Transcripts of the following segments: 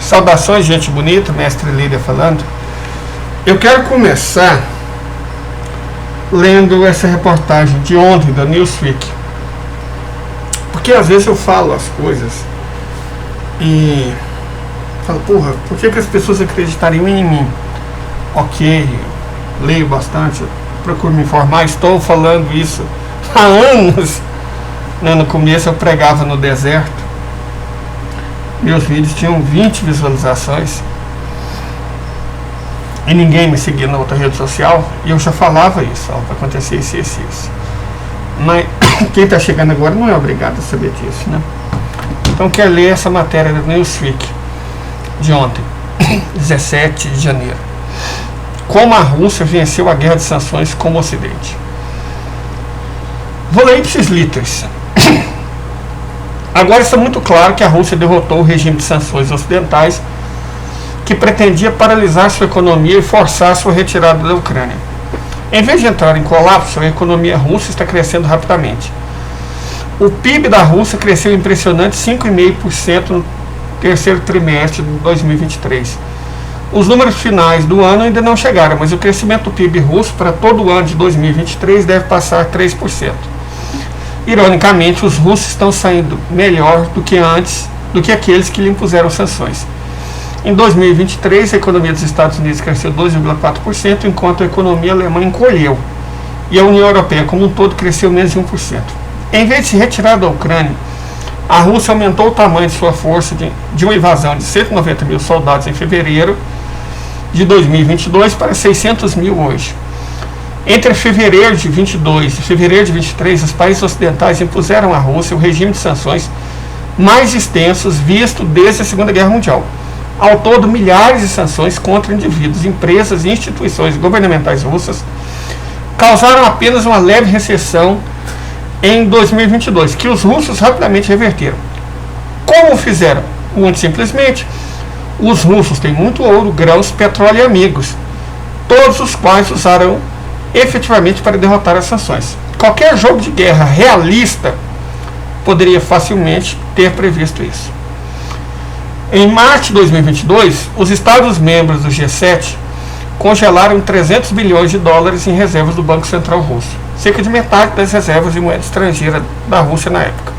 Saudações, gente bonita, mestre Lídia falando. Eu quero começar lendo essa reportagem de ontem da Newsweek, porque às vezes eu falo as coisas e falo, porra, por que as pessoas acreditariam em mim? Ok, leio bastante, procuro me informar, estou falando isso há anos. No começo eu pregava no deserto, meus vídeos tinham 20 visualizações e ninguém me seguia na outra rede social, e eu já falava isso, vai acontecer isso. Mas quem está chegando agora não é obrigado a saber disso, né? Então quero ler essa matéria da Newsweek de ontem, 17 de janeiro. Como a Rússia venceu a guerra de sanções com o Ocidente. Vou ler ipsis literis. Agora está muito claro que a Rússia derrotou o regime de sanções ocidentais que pretendia paralisar sua economia e forçar sua retirada da Ucrânia. Em vez de entrar em colapso, a economia russa está crescendo rapidamente. O PIB da Rússia cresceu impressionante 5,5% no terceiro trimestre de 2023. Os números finais do ano ainda não chegaram, mas o crescimento do PIB russo para todo o ano de 2023 deve passar 3%. Ironicamente, os russos estão saindo melhor do que aqueles que lhe impuseram sanções. Em 2023, a economia dos Estados Unidos cresceu 2,4%, enquanto a economia alemã encolheu, e a União Europeia como um todo cresceu menos de 1%. Em vez de se retirar da Ucrânia, a Rússia aumentou o tamanho de sua força de uma invasão de 190 mil soldados em fevereiro de 2022 para 600 mil hoje. Entre fevereiro de 22 e fevereiro de 23, os países ocidentais impuseram à Rússia o regime de sanções mais extensos visto desde a Segunda Guerra Mundial. Ao todo, milhares de sanções contra indivíduos, empresas e instituições governamentais russas causaram apenas uma leve recessão em 2022, que os russos rapidamente reverteram. Como fizeram? Muito simplesmente, os russos têm muito ouro, grãos, petróleo e amigos, todos os quais usaram efetivamente para derrotar as sanções. Qualquer jogo de guerra realista poderia facilmente ter previsto isso. Em março de 2022, os Estados-membros do G7 congelaram 300 bilhões de dólares em reservas do Banco Central Russo, cerca de metade das reservas de moeda estrangeira da Rússia na época.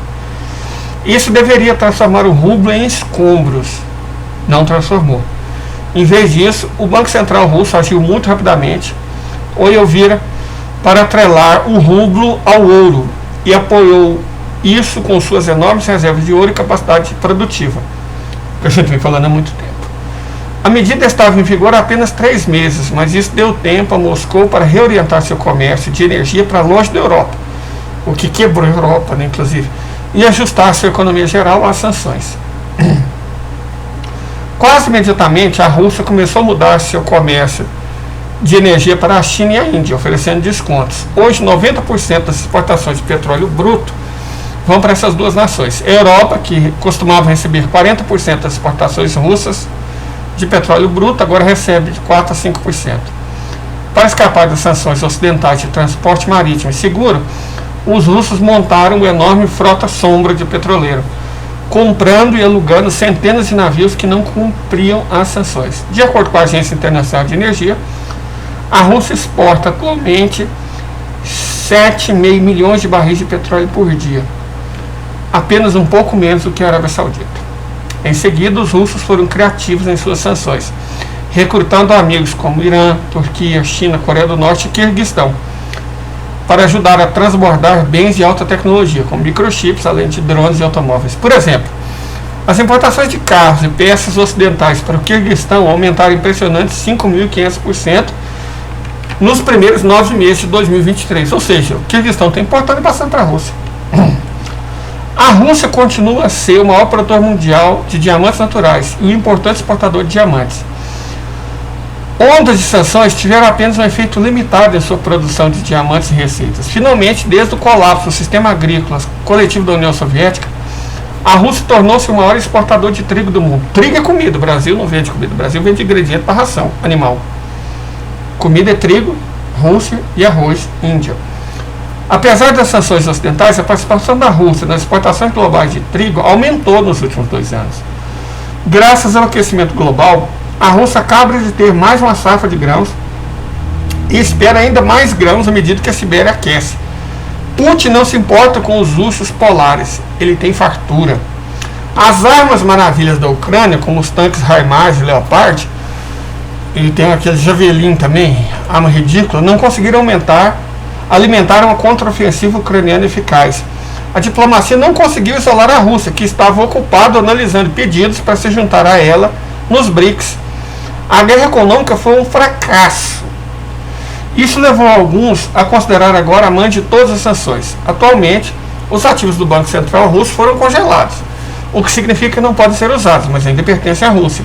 Isso deveria transformar o rublo em escombros. Não transformou. Em vez disso, o Banco Central Russo agiu muito rapidamente, para atrelar o rublo ao ouro e apoiou isso com suas enormes reservas de ouro e capacidade produtiva, que a gente vem falando há muito tempo. A medida estava em vigor há apenas 3 meses, mas isso deu tempo a Moscou para reorientar seu comércio de energia para longe da Europa, o que quebrou a Europa, né, inclusive, e ajustar sua economia geral às sanções. Quase imediatamente, a Rússia começou a mudar seu comércio de energia para a China e a Índia, oferecendo descontos. Hoje, 90% das exportações de petróleo bruto vão para essas duas nações. A Europa, que costumava receber 40% das exportações russas de petróleo bruto, agora recebe de 4% a 5%. Para escapar das sanções ocidentais de transporte marítimo e seguro, os russos montaram uma enorme frota sombra de petroleiro, comprando e alugando centenas de navios que não cumpriam as sanções. De acordo com a Agência Internacional de Energia, a Rússia exporta atualmente 7,5 milhões de barris de petróleo por dia, apenas um pouco menos do que a Arábia Saudita. Em seguida, os russos foram criativos em suas sanções, recrutando amigos como Irã, Turquia, China, Coreia do Norte e Quirguistão, para ajudar a transbordar bens de alta tecnologia, como microchips, além de drones e automóveis. Por exemplo, as importações de carros e peças ocidentais para o Quirguistão aumentaram impressionantes 5.500% nos primeiros 9 meses de 2023, ou seja, o Quirguistão está importando e passando para a Rússia. A Rússia continua a ser o maior produtor mundial de diamantes naturais e um importante exportador de diamantes. Ondas de sanções tiveram apenas um efeito limitado em sua produção de diamantes e receitas. Finalmente, desde o colapso do sistema agrícola coletivo da União Soviética, a Rússia tornou-se o maior exportador de trigo do mundo. Trigo é comida, o Brasil não vende comida, o Brasil vende ingrediente para ração animal. Comida é trigo, Rússia, e arroz, Índia. Apesar das sanções ocidentais, a participação da Rússia nas exportações globais de trigo aumentou nos últimos 2 anos. Graças ao aquecimento global, a Rússia acaba de ter mais uma safra de grãos e espera ainda mais grãos à medida que a Sibéria aquece. Putin não se importa com os ursos polares, ele tem fartura. As armas maravilhas da Ucrânia, como os tanques HIMARS e Leopard, ele tem aquele Javelin também, arma ridícula, não conseguiram alimentar uma contraofensiva ucraniana eficaz. A diplomacia não conseguiu isolar a Rússia, que estava ocupada analisando pedidos para se juntar a ela nos BRICS. A guerra econômica foi um fracasso. Isso levou alguns a considerar agora a mãe de todas as sanções. Atualmente, os ativos do Banco Central russo foram congelados, o que significa que não podem ser usados, mas ainda pertencem à Rússia.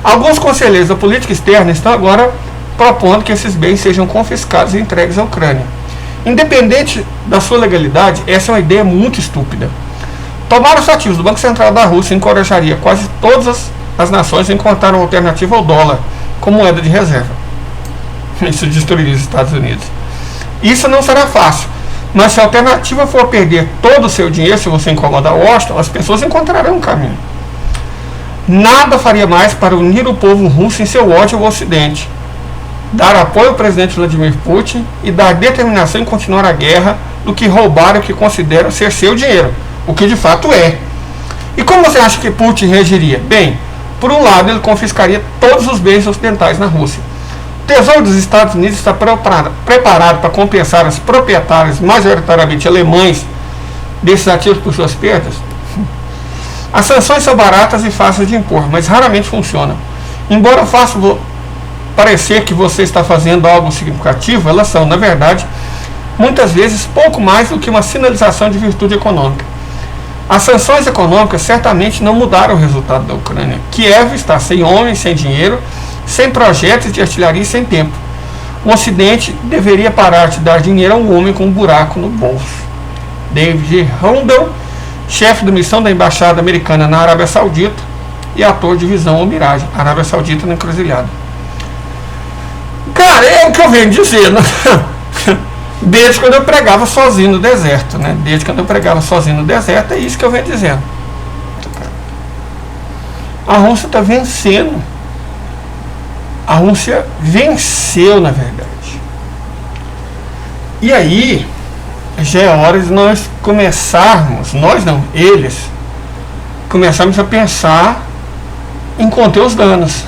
Alguns conselheiros da política externa estão agora propondo que esses bens sejam confiscados e entregues à Ucrânia. Independente da sua legalidade, essa é uma ideia muito estúpida. Tomar os ativos do Banco Central da Rússia encorajaria quase todas as nações a encontrar uma alternativa ao dólar como moeda de reserva. Isso destruiria os Estados Unidos. Isso não será fácil, mas se a alternativa for perder todo o seu dinheiro, se você incomodar Washington, as pessoas encontrarão um caminho. Nada faria mais para unir o povo russo em seu ódio ao Ocidente, dar apoio ao presidente Vladimir Putin e dar determinação em continuar a guerra do que roubar o que consideram ser seu dinheiro, o que de fato é. E como você acha que Putin reagiria? Bem, por um lado ele confiscaria todos os bens ocidentais na Rússia. O Tesouro dos Estados Unidos está preparado para compensar os proprietários majoritariamente alemães desses ativos por suas perdas? As sanções são baratas e fáceis de impor, mas raramente funcionam. Embora faça parecer que você está fazendo algo significativo, elas são, na verdade, muitas vezes pouco mais do que uma sinalização de virtude econômica. As sanções econômicas certamente não mudaram o resultado da Ucrânia. Kiev está sem homens, sem dinheiro, sem projetos de artilharia e sem tempo. O Ocidente deveria parar de dar dinheiro a um homem com um buraco no bolso. David Rundle, chefe da missão da Embaixada Americana na Arábia Saudita e ator de Visão ou Miragem, Arábia Saudita na encruzilhada. Cara, é o que eu venho dizendo. Desde quando eu pregava sozinho no deserto, né? Desde quando eu pregava sozinho no deserto, é isso que eu venho dizendo. A Rússia está vencendo. A Rússia venceu, na verdade. E aí, já é hora de nós começarmos, nós não, eles, começarmos a pensar em conter os danos.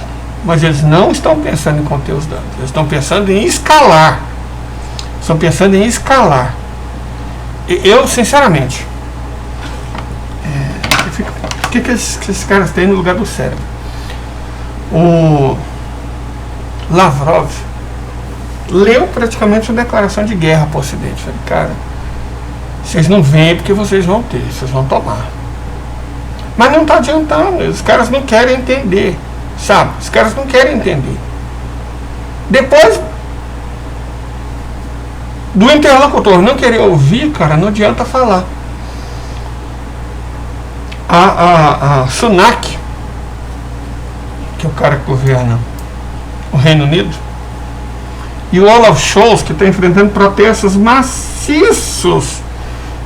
Mas eles não estão pensando em conter os danos, eles estão pensando em escalar. Estão pensando em escalar. Eu, sinceramente, o que esses caras têm no lugar do cérebro? O Lavrov leu praticamente uma declaração de guerra para o Ocidente. Falei, cara, vocês não vêm porque vocês vão ter, vocês vão tomar. Mas não está adiantando, os caras não querem entender, sabe? Os caras não querem entender. Depois do interlocutor não querer ouvir, cara, não adianta falar. A Sunak, que é o cara que governa o Reino Unido, e o Olaf Scholz, que está enfrentando protestos maciços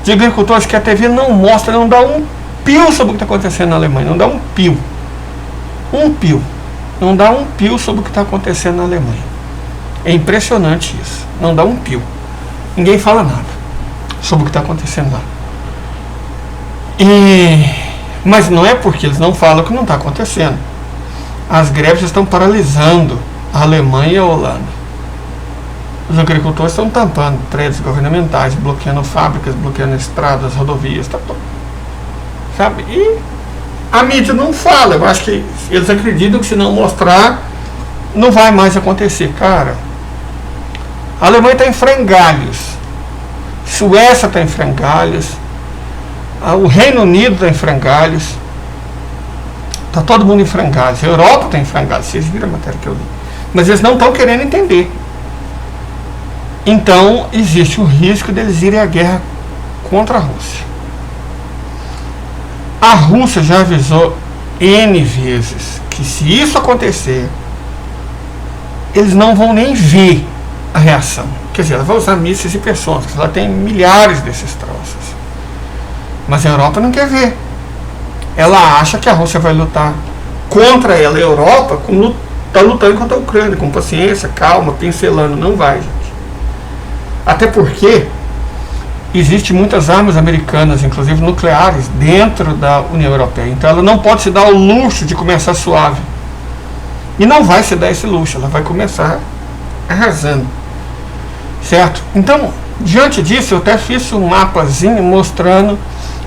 de agricultores que a TV não mostra, não dá um pio sobre o que está acontecendo na Alemanha, não dá um pio. Não dá um pio sobre o que está acontecendo na Alemanha. É impressionante isso, não dá um pio. Ninguém fala nada sobre o que está acontecendo lá. Mas não é porque eles não falam que não está acontecendo. As greves estão paralisando a Alemanha e a Holanda. Os agricultores estão tampando prédios governamentais, bloqueando fábricas, bloqueando estradas, rodovias, tá tudo. Sabe? E a mídia não fala. Eu acho que eles acreditam que se não mostrar, não vai mais acontecer. Cara, a Alemanha está em frangalhos. Suécia está em frangalhos. O Reino Unido está em frangalhos. Está todo mundo em frangalhos. A Europa está em frangalhos. Vocês viram a matéria que eu li. Mas eles não estão querendo entender. Então, existe o risco deles irem à guerra contra a Rússia. A Rússia já avisou N vezes que se isso acontecer, eles não vão nem ver a reação. Quer dizer, ela vai usar mísseis hipersônicos. Ela tem milhares desses troços. Mas a Europa não quer ver. ela acha que a Rússia vai lutar contra ela, a Europa, como está lutando contra a Ucrânia, com paciência, calma, pincelando. Não vai, gente. Até porque existem muitas armas americanas, inclusive nucleares, dentro da União Europeia. Então ela não pode se dar o luxo de começar suave. E não vai se dar esse luxo, ela vai começar arrasando. Certo? Então, diante disso, eu até fiz um mapazinho mostrando.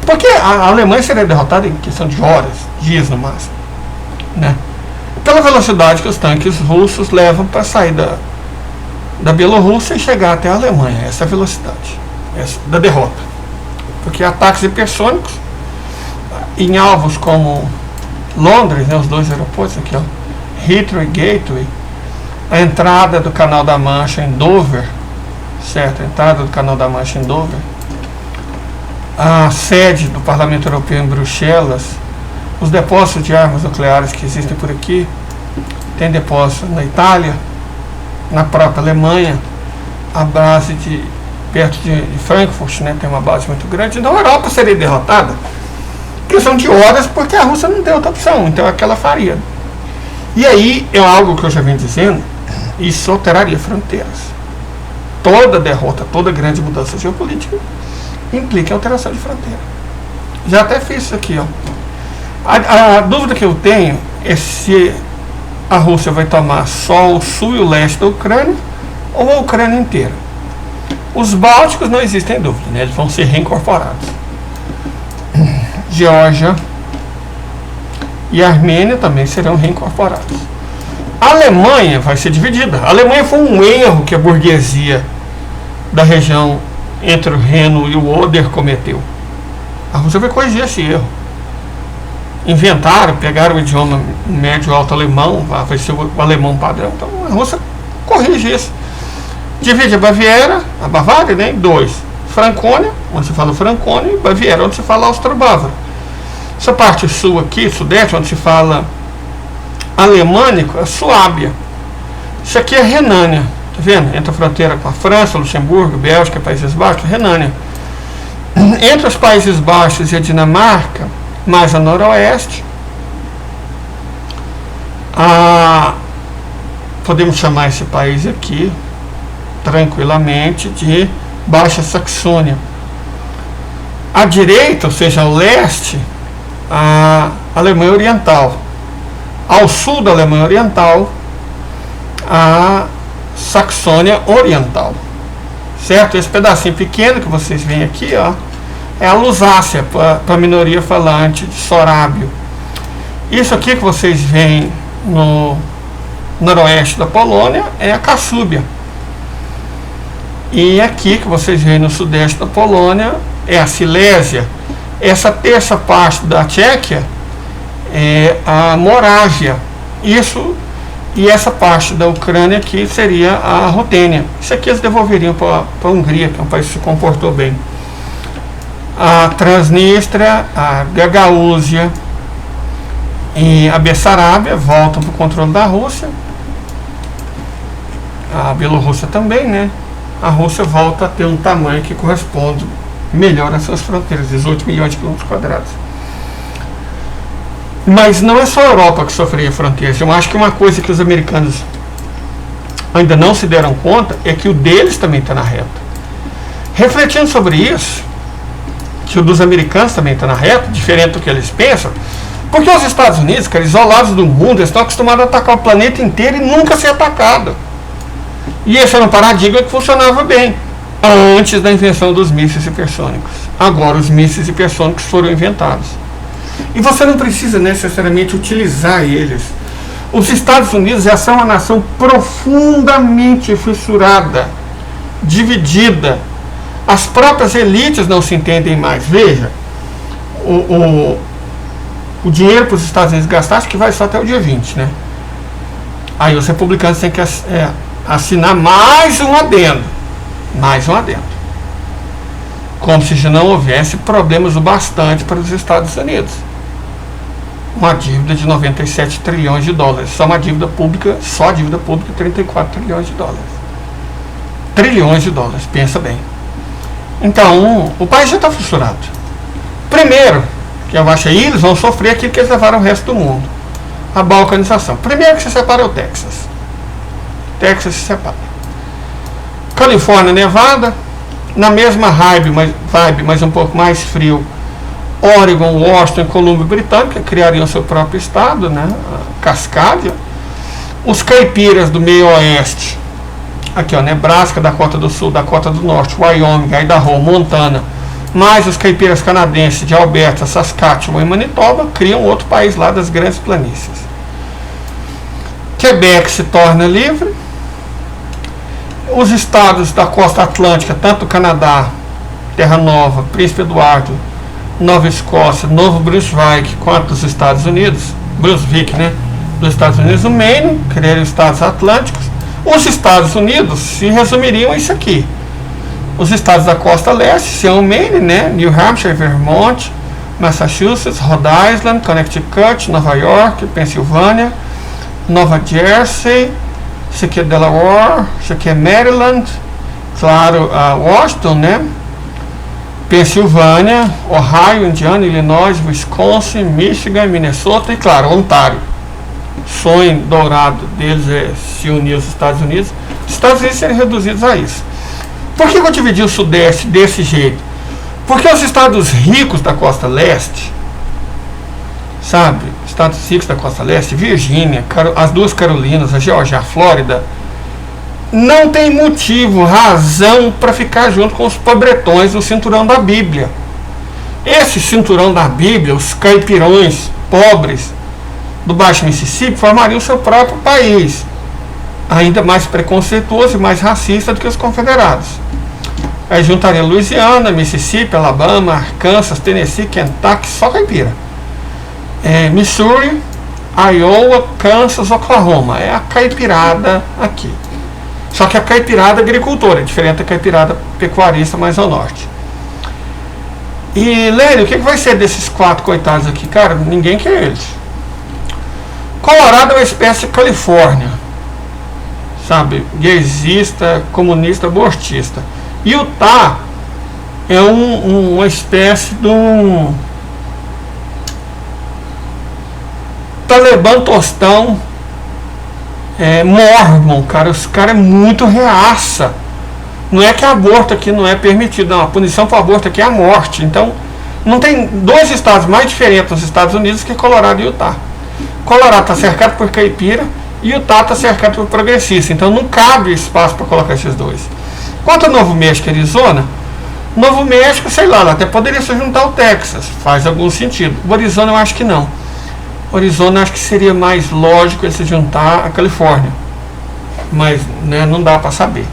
Porque a Alemanha seria derrotada em questão de horas, dias no máximo. Né? Pela velocidade que os tanques russos levam para sair da Bielorrússia e chegar até a Alemanha. Essa é a velocidade da derrota. Porque ataques hipersônicos em alvos como Londres, né, os dois aeroportos aqui, ó, Heathrow e Gateway, a entrada do Canal da Mancha em Dover, certo? A entrada do Canal da Mancha em Dover, a sede do Parlamento Europeu em Bruxelas, os depósitos de armas nucleares que existem por aqui, tem depósito na Itália, na própria Alemanha, a base perto de Frankfurt, né, tem uma base muito grande. Então a Europa seria derrotada em questão de horas, porque a Rússia não tem outra opção, então é que ela faria. E aí é algo que eu já venho dizendo, isso alteraria fronteiras. Toda derrota, toda grande mudança geopolítica implica alteração de fronteira. Já até fiz isso aqui, ó. A dúvida que eu tenho é se a Rússia vai tomar só o sul e o leste da Ucrânia ou a Ucrânia inteira. Os bálticos não existem dúvida, né? Eles vão ser reincorporados. Geórgia e Armênia também serão reincorporados. A Alemanha vai ser dividida. A Alemanha foi um erro que a burguesia da região entre o Reno e o Oder cometeu. A Rússia vai corrigir esse erro. Inventaram, pegaram o idioma médio-alto alemão, vai ser o alemão padrão. Então a Rússia corrige isso. Divide a Bavária, né, em dois. Francônia, onde se fala Francônia, e Baviera, onde se fala Austro-Bávaro. Essa parte sul aqui, sudeste, onde se fala alemânico, é Suábia. Isso aqui é Renânia, tá vendo? Entre a fronteira com a França, Luxemburgo, Bélgica, Países Baixos, Renânia. Entre os Países Baixos e a Dinamarca, mais a noroeste, podemos chamar esse país aqui, tranquilamente, de Baixa Saxônia. À direita, ou seja, ao leste, a Alemanha Oriental. Ao sul da Alemanha Oriental, a Saxônia Oriental. Certo? Esse pedacinho pequeno que vocês veem aqui, ó, é a Lusácia, para a minoria falante de Sorábio. Isso aqui que vocês veem no noroeste da Polônia é a Cassúbia. E aqui que vocês veem no sudeste da Polônia é a Silésia. Essa terça parte da Tchequia é a Morávia. Isso, e essa parte da Ucrânia aqui seria a Rutênia. Isso aqui eles devolveriam para a Hungria, que é um país que se comportou bem. A Transnistria, a Gagaúzia e a Bessarábia voltam para o controle da Rússia. A Bielorrússia também, né? A Rússia volta a ter um tamanho que corresponde melhor às suas fronteiras, 18 milhões de quilômetros quadrados. Mas não é só a Europa que sofria fronteiras. Eu acho que uma coisa que os americanos ainda não se deram conta é que o deles também está na reta. Refletindo sobre isso, que o dos americanos também está na reta, diferente do que eles pensam, porque os Estados Unidos, cara, isolados do mundo, eles estão acostumados a atacar o planeta inteiro e nunca ser atacado. E esse era um paradigma que funcionava bem antes da invenção dos mísseis hipersônicos. Agora os mísseis hipersônicos foram inventados. E você não precisa necessariamente utilizar eles. Os Estados Unidos já são uma nação profundamente fissurada, dividida. As próprias elites não se entendem mais. Veja, o dinheiro para os Estados Unidos gastar, acho que vai só até o dia 20, né? Aí os republicanos têm que assinar mais um adendo. Mais um adendo. Como se já não houvesse problemas o bastante para os Estados Unidos. Uma dívida de 97 trilhões de dólares. Só uma dívida pública, 34 trilhões de dólares. Trilhões de dólares, pensa bem. Então, o país já está fissurado. Primeiro, que eu acho aí eles vão sofrer aquilo que eles levaram o resto do mundo, a balcanização. Primeiro que se separa é o Texas. Texas se separa. Califórnia, Nevada, na mesma vibe, mas um pouco mais frio, Oregon, Washington e Colômbia Britânica criariam seu próprio estado, né? Cascádia. Os caipiras do meio oeste, aqui ó, Nebraska, Dakota do Sul, Dakota do Norte, Wyoming, Idaho, Montana, mais os caipiras canadenses de Alberta, Saskatchewan e Manitoba, criam outro país lá das grandes planícies. Quebec se torna livre. Os estados da costa atlântica, tanto o Canadá, Terra Nova, Príncipe Eduardo, Nova Escócia, Novo Brunswick, quanto os Estados Unidos, Brunswick, né, dos Estados Unidos, o Maine, criaram estados atlânticos. Os Estados Unidos se resumiriam a isso aqui. Os estados da costa leste são o Maine, né, New Hampshire, Vermont, Massachusetts, Rhode Island, Connecticut, Nova York, Pensilvânia, Nova Jersey, isso aqui é Delaware, isso aqui é Maryland, claro, Washington, né, Pensilvânia, Ohio, Indiana, Illinois, Wisconsin, Michigan, Minnesota e, claro, Ontário. O sonho dourado deles é se unir aos Estados Unidos. Os Estados Unidos serem reduzidos a isso. Por que eu dividi o Sudeste desse jeito? Porque os estados ricos da costa leste, sabe, estados ricos da costa leste, Virgínia, as duas Carolinas, a Geórgia, a Flórida, não tem motivo, razão para ficar junto com os pobretões do cinturão da Bíblia. Esse cinturão da Bíblia, os caipirões pobres do Baixo Mississippi, formariam o seu próprio país, ainda mais preconceituoso e mais racista do que os confederados. Aí juntaria Louisiana, Mississippi, Alabama, Arkansas, Tennessee, Kentucky, só caipira. Missouri, Iowa, Kansas, Oklahoma. É a caipirada aqui. Só que a caipirada agricultora, diferente da caipirada pecuarista mais ao norte. E, Lélio, o que vai ser desses 4 coitados aqui? Cara, ninguém quer eles. Colorado é uma espécie de Califórnia, sabe? Gaysista, comunista, abortista. Utah é uma espécie de um Talibã tostão, mormon, cara. Os caras é muito reaça. Não é que aborto aqui não é permitido, não. A punição para aborto aqui é a morte. Então, não tem 2 estados mais diferentes nos Estados Unidos que Colorado e Utah. Colorado está cercado por caipira e Utah está cercado por progressista. Então, não cabe espaço para colocar esses 2. Quanto ao Novo México e Arizona, Novo México, sei lá, até poderia se juntar ao Texas. Faz algum sentido. O Arizona eu acho que não. O Arizona acho que seria mais lógico ele se juntar à Califórnia. Mas, né, não dá para saber.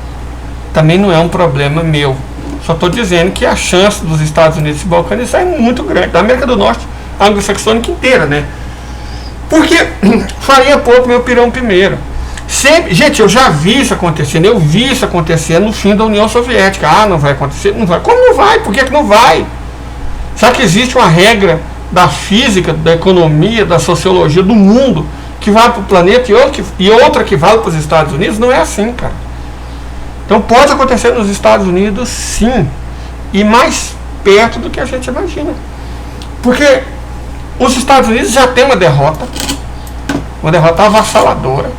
Também não é um problema meu. Só estou dizendo que a chance dos Estados Unidos se balcanizar é muito grande. Da América do Norte, a anglo-saxônica inteira, né? Porque faria pouco meu pirão primeiro. Sempre, gente, eu já vi isso acontecendo. Eu vi isso acontecendo no fim da União Soviética. Ah, não vai acontecer? Não vai. Como não vai? Por que não vai? Será que existe uma regra da física, da economia, da sociologia do mundo que vale para o planeta e outra que vale para os Estados Unidos? Não é assim, cara. Então pode acontecer nos Estados Unidos, sim, e mais perto do que a gente imagina. Porque os Estados Unidos já têm uma derrota avassaladora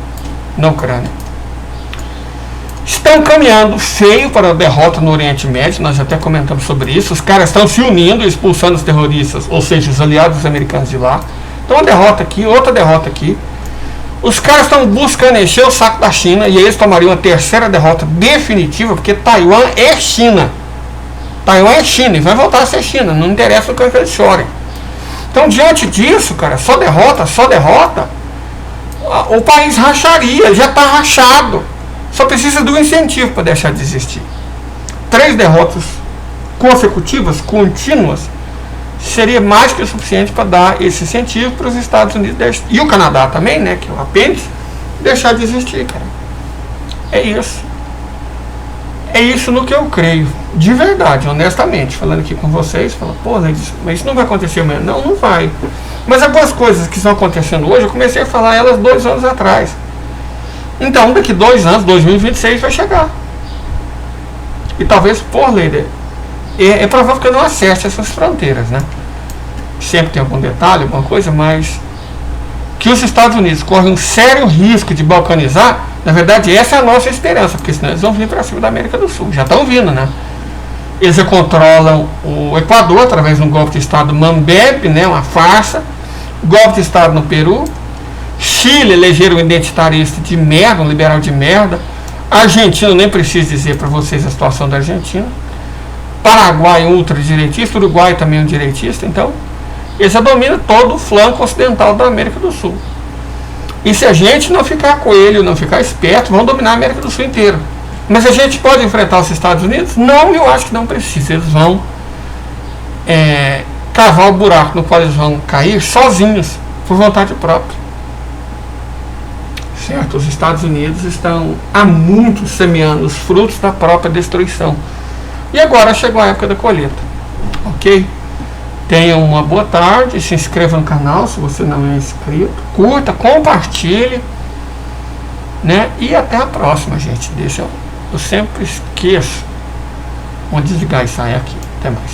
na Ucrânia. Estão caminhando feio para a derrota no Oriente Médio, nós até comentamos sobre isso. Os caras estão se unindo, expulsando os terroristas, ou seja, os aliados americanos de lá. Então uma derrota aqui, outra derrota aqui. Os caras estão buscando encher o saco da China, e eles tomariam a terceira derrota definitiva, porque Taiwan é China. Taiwan é China e vai voltar a ser China, não interessa o que eles chorem. Então, diante disso, cara, só derrota, o país racharia, já está rachado. Só precisa do incentivo para deixar de existir. 3 derrotas consecutivas, contínuas, seria mais que o suficiente para dar esse incentivo para os Estados Unidos e o Canadá também, né, que é o apêndice, deixar de existir, cara. É isso. É isso no que eu creio, de verdade, honestamente, falando aqui com vocês, pô, mas isso não vai acontecer amanhã. Não, não vai. Mas algumas coisas que estão acontecendo hoje, eu comecei a falar elas 2 anos atrás. Então, daqui 2 anos, 2026, vai chegar. E talvez, por lei, é provável que eu não acesse essas fronteiras, né? sempre tem algum detalhe, alguma coisa, mas que os Estados Unidos correm um sério risco de balcanizar, na verdade essa é a nossa esperança, porque senão eles vão vir para cima da América do Sul, já estão vindo, né? Eles já controlam o Equador através de um golpe de Estado Mambembe, né, uma farsa, golpe de Estado no Peru, Chile elegeram um identitarista de merda, um liberal de merda, Argentina, nem preciso dizer para vocês a situação da Argentina, Paraguai ultradireitista, Uruguai também um direitista, então eles já dominam todo o flanco ocidental da América do Sul. E se a gente não ficar coelho, não ficar esperto, vão dominar a América do Sul inteira. Mas a gente pode enfrentar os Estados Unidos? Não, eu acho que não precisa. Eles vão cavar o buraco no qual eles vão cair sozinhos, por vontade própria. Certo? Os Estados Unidos estão há muito semeando os frutos da própria destruição. E agora chegou a época da colheita. Ok? Tenham uma boa tarde, se inscreva no canal se você não é inscrito, curta, compartilhe, né? E até a próxima, gente. Eu sempre esqueço. Vamos desligar e sair aqui. Até mais.